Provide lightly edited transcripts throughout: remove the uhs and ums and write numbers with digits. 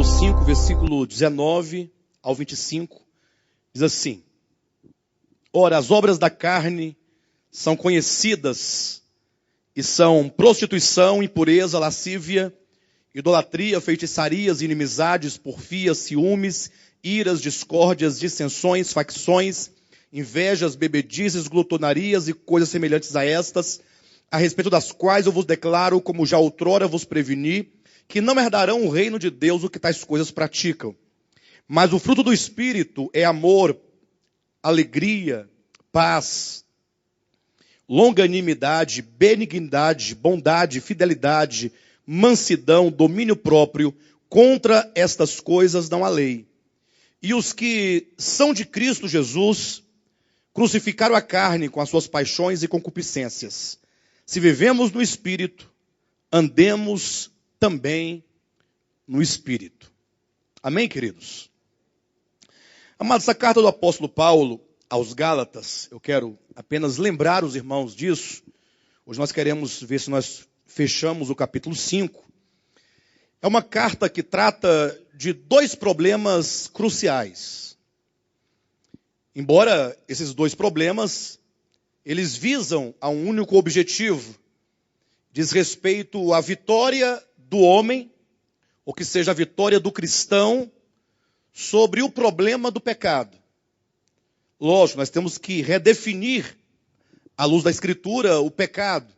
capítulo 5, versículo 19 ao 25, diz assim: Ora, as obras da carne são conhecidas e são prostituição, impureza, lascívia, idolatria, feitiçarias, inimizades, porfias, ciúmes, iras, discórdias, dissensões, facções, invejas, bebedices, glutonarias e coisas semelhantes a estas, a respeito das quais eu vos declaro, como já outrora vos preveni, que não herdarão o reino de Deus o que tais coisas praticam. Mas o fruto do Espírito é amor, alegria, paz, longanimidade, benignidade, bondade, fidelidade, mansidão, domínio próprio. Contra estas coisas não há lei. E os que são de Cristo Jesus crucificaram a carne com as suas paixões e concupiscências. Se vivemos no Espírito, andemos também no Espírito. Amém, queridos? Amados, essa carta do apóstolo Paulo aos Gálatas, eu quero apenas lembrar os irmãos disso. Hoje nós queremos ver se nós fechamos o capítulo 5. É uma carta que trata de dois problemas cruciais. Embora esses dois problemas, eles visam a um único objetivo, diz respeito à vitória do homem, ou que seja a vitória do cristão, sobre o problema do pecado. Lógico, nós temos que redefinir, à luz da Escritura, o pecado.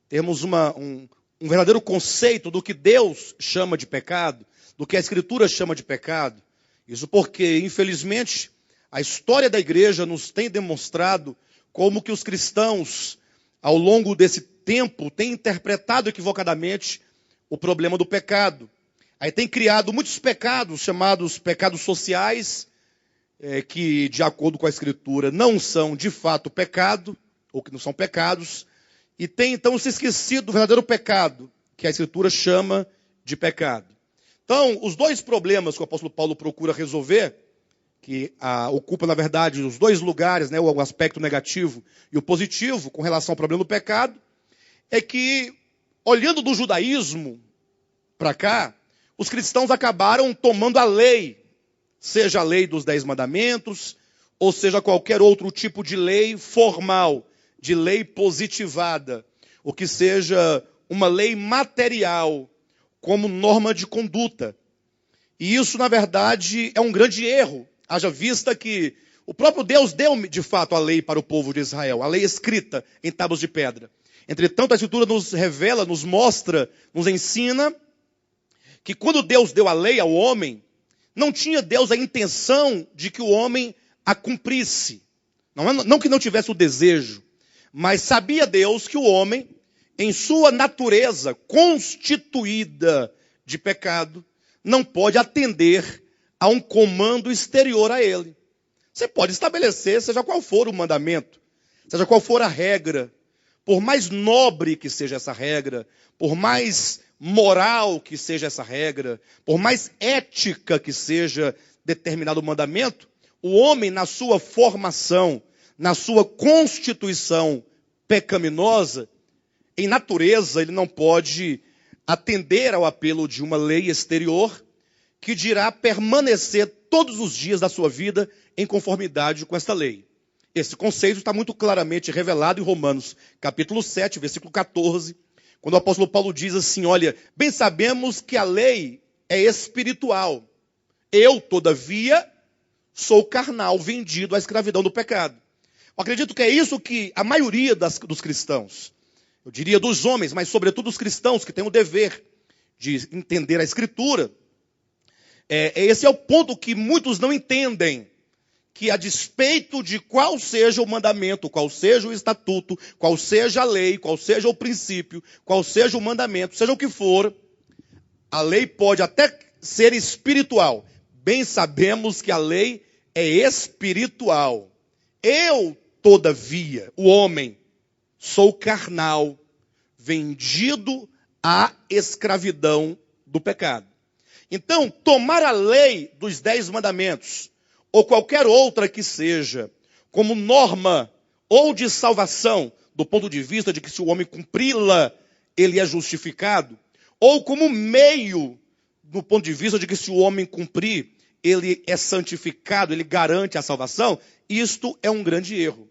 Temos um verdadeiro conceito do que Deus chama de pecado, do que a Escritura chama de pecado. Isso porque, infelizmente, a história da igreja nos tem demonstrado como que os cristãos, ao longo desse tempo, têm interpretado equivocadamente o problema do pecado. Aí tem criado muitos pecados, chamados pecados sociais, que, de acordo com a Escritura, não são de fato pecado, ou que não são pecados, e tem então se esquecido do verdadeiro pecado, que a Escritura chama de pecado. Então, os dois problemas que o apóstolo Paulo procura resolver, que ocupa, na verdade, os dois lugares, né, o aspecto negativo e o positivo, com relação ao problema do pecado, é que, olhando do judaísmo para cá, os cristãos acabaram tomando a lei, seja a lei dos 10 mandamentos, ou seja qualquer outro tipo de lei formal, de lei positivada, ou que seja uma lei material, como norma de conduta. E isso, na verdade, é um grande erro, haja vista que o próprio Deus deu, de fato, a lei para o povo de Israel, a lei escrita em tábuas de pedra. Entretanto, a Escritura nos revela, nos mostra, nos ensina que quando Deus deu a lei ao homem, não tinha Deus a intenção de que o homem a cumprisse. Não que não tivesse o desejo, mas sabia Deus que o homem, em sua natureza constituída de pecado, não pode atender a um comando exterior a ele. Você pode estabelecer, seja qual for o mandamento, seja qual for a regra, por mais nobre que seja essa regra, por mais moral que seja essa regra, por mais ética que seja determinado mandamento, o homem, na sua formação, na sua constituição pecaminosa, em natureza, ele não pode atender ao apelo de uma lei exterior que dirá permanecer todos os dias da sua vida em conformidade com esta lei. Esse conceito está muito claramente revelado em Romanos, capítulo 7, versículo 14, quando o apóstolo Paulo diz assim: olha, bem sabemos que a lei é espiritual. Eu, todavia, sou carnal, vendido à escravidão do pecado. Eu acredito que é isso que a maioria dos cristãos, eu diria dos homens, mas sobretudo dos cristãos que têm o dever de entender a Escritura, esse é o ponto que muitos não entendem, que a despeito de qual seja o mandamento, qual seja o estatuto, qual seja a lei, qual seja o princípio, qual seja o mandamento, seja o que for, a lei pode até ser espiritual. Bem sabemos que a lei é espiritual. Eu, todavia, o homem, sou carnal, vendido à escravidão do pecado. Então, tomar a lei dos 10 mandamentos, ou qualquer outra que seja, como norma ou de salvação, do ponto de vista de que se o homem cumpri-la, ele é justificado, ou como meio no ponto de vista de que se o homem cumprir, ele é santificado, ele garante a salvação, isto é um grande erro.